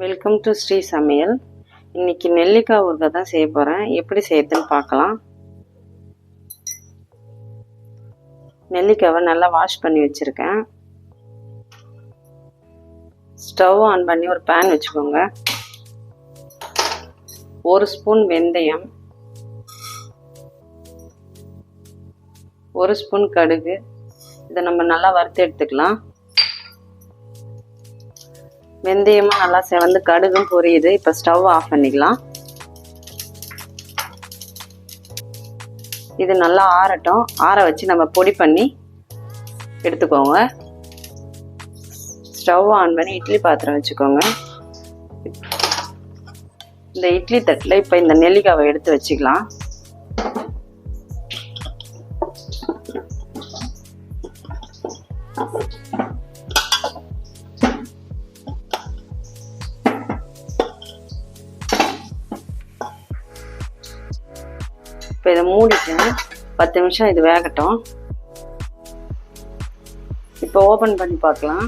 Welcome to Sri சமையல். இன்னைக்கு நெல்லிக்காய் ஊறுகாய் தான் செய்ய போகிறேன். எப்படி செய்யறதுன்னு பார்க்கலாம். நெல்லிக்காவை நல்லா வாஷ் பண்ணி வச்சுருக்கேன். ஸ்டவ் ஆன் பண்ணி ஒரு பேன் வச்சுக்கோங்க. 1 ஸ்பூன் வெந்தயம், 1 ஸ்பூன் கடுகு. இதை நம்ம நல்லா வறுத்து எடுத்துக்கலாம். வெந்தயமும் நல்லா செவந்து கடுகும் பொரியுது. இப்போ ஸ்டவ் ஆஃப் பண்ணிக்கலாம். இது நல்லா ஆறட்டும். ஆற வச்சு நம்ம பொடி பண்ணி எடுத்துக்கோங்க. ஸ்டவ் ஆன் பண்ணி இட்லி பாத்திரம் வச்சுக்கோங்க. இந்த இட்லி தட்டில் இப்போ இந்த நெல்லிக்காவை எடுத்து வச்சுக்கலாம். இப்போ இதை மூடிட்டேன். 10 நிமிஷம் இது வேகட்டும். இப்போ ஓப்பன் பண்ணி பார்க்கலாம்.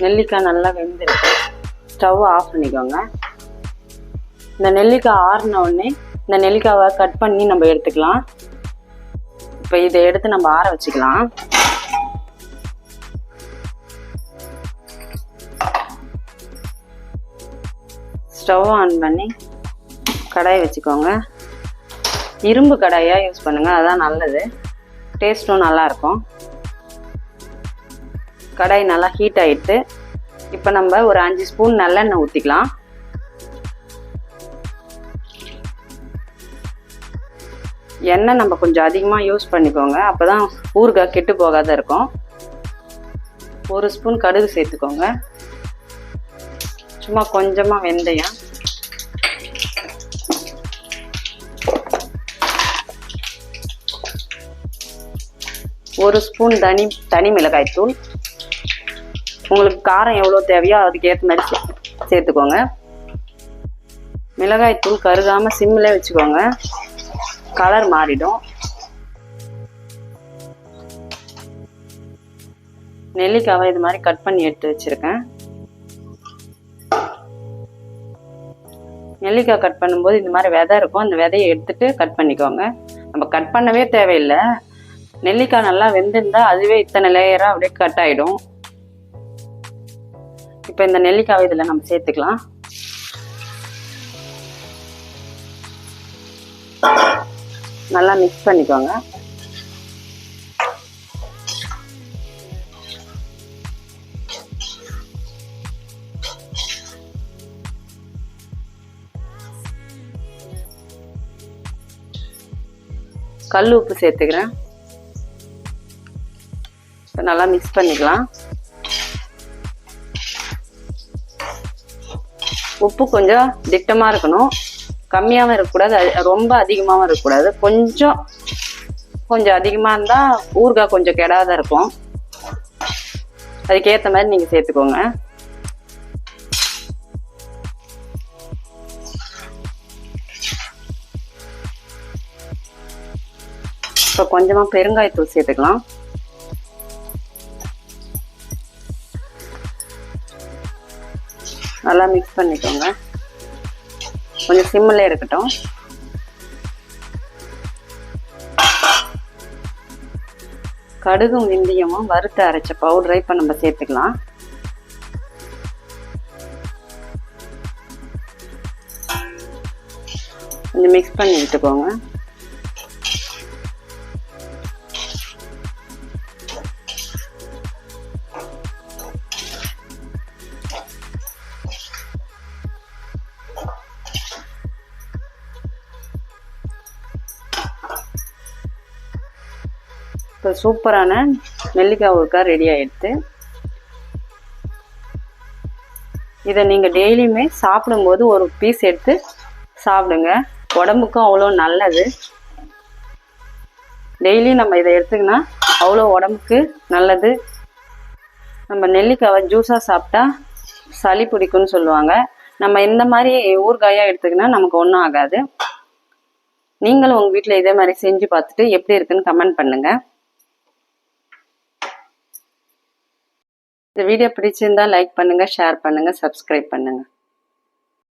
நெல்லிக்காய் நல்லா வெந்திருக்கு. ஸ்டவ் ஆஃப் பண்ணிக்கோங்க. இந்த நெல்லிக்காய் ஆறின உடனே இந்த நெல்லிக்காவை கட் பண்ணி நம்ம எடுத்துக்கலாம். இப்போ இதை எடுத்து நம்ம ஆற வச்சுக்கலாம். ஸ்டவ் ஆன் பண்ணி கடாயை வச்சுக்கோங்க. இரும்பு கடாயாக யூஸ் பண்ணுங்கள், அதுதான் நல்லது. டேஸ்ட்டும் நல்லாயிருக்கும். கடாய் நல்லா ஹீட் ஆகிட்டு இப்போ நம்ம ஒரு 5 ஸ்பூன் நல்லெண்ணெய் ஊற்றிக்கலாம். எண்ணெய் நம்ம கொஞ்சம் அதிகமாக யூஸ் பண்ணிக்கோங்க, அப்போ தான் ஊறுகாய் கெட்டு போகாத இருக்கும். 1 ஸ்பூன் கடுகு சேர்த்துக்கோங்க. சும்மா கொஞ்சமாக வெந்தயம், 1 ஸ்பூன் தனி மிளகாய் தூள். உங்களுக்கு காரம் எவ்வளோ தேவையோ அதுக்கு ஏற்ற மாதிரி சேர்த்துக்கோங்க. மிளகாய் தூள் கருகாமல் சிம்மில் வச்சுக்கோங்க, கலர் மாறிடும். நெல்லிக்காவை இது மாதிரி கட் பண்ணி எடுத்து வச்சுருக்கேன். நெல்லிக்காய் கட் பண்ணும்போது இந்த மாதிரி விதை இருக்கும், அந்த விதையை எடுத்துட்டு கட் பண்ணிக்கோங்க. நம்ம கட் பண்ணவே தேவையில்லை. நெல்லிக்காய் நல்லா வெந்திருந்தா அதுவே இத்தனை லேயராக அப்படியே கட் ஆகிடும். இப்போ இந்த நெல்லிக்காவை இதில் நம்ம சேர்த்துக்கலாம். நல்லா மிக்ஸ் பண்ணிக்கோங்க. கல் உப்பு சேர்த்துக்கிறேன். நல்லா மிக்ஸ் பண்ணிக்கலாம். உப்பு கொஞ்சம் திட்டமாக இருக்கணும், கம்மியாகவும் இருக்கக்கூடாது, ரொம்ப அதிகமாகவும் இருக்கக்கூடாது. கொஞ்சம் அதிகமாக இருந்தால் ஊறுகாய் கொஞ்சம் கெடாத இருக்கும். அதுக்கேற்ற மாதிரி நீங்கள் சேர்த்துக்கோங்க. இப்போ கொஞ்சமாக பெருங்காயத்தூள் சேர்த்துக்கலாம். நல்லா மிக்ஸ் பண்ணிக்கோங்க. கொஞ்சம் சிம்மில் இருக்கட்டும். கடுகும் வெந்தயமும் வறுத்து அரைச்ச பவுடரை இப்போ நம்ம சேர்த்துக்கலாம். கொஞ்சம் மிக்ஸ் பண்ணி விட்டுக்கோங்க. இப்போ சூப்பரான நெல்லிக்காய் ஊறுகாய் ரெடி ஆகிடுது. இதை நீங்கள் டெய்லியுமே சாப்பிடும்போது ஒரு பீஸ் எடுத்து சாப்பிடுங்க. உடம்புக்கும் அவ்வளோ நல்லது. டெய்லி நம்ம இதை எடுத்துக்கினா அவ்வளோ உடம்புக்கு நல்லது. நம்ம நெல்லிக்காவை ஜூஸாக சாப்பிட்டா சளி பிடிக்கும்னு சொல்லுவாங்க. நம்ம இந்த மாதிரி ஊறுகாயாக எடுத்துக்கினா நமக்கு ஒன்றும் ஆகாது. நீங்களும் உங்கள் வீட்டில் இதே மாதிரி செஞ்சு பார்த்துட்டு எப்படி இருக்குன்னு கமெண்ட் பண்ணுங்கள். இந்த வீடியோ பிடிச்சிருந்தா லைக் பண்ணுங்கள், ஷேர் பண்ணுங்கள், சப்ஸ்கிரைப் பண்ணுங்கள்.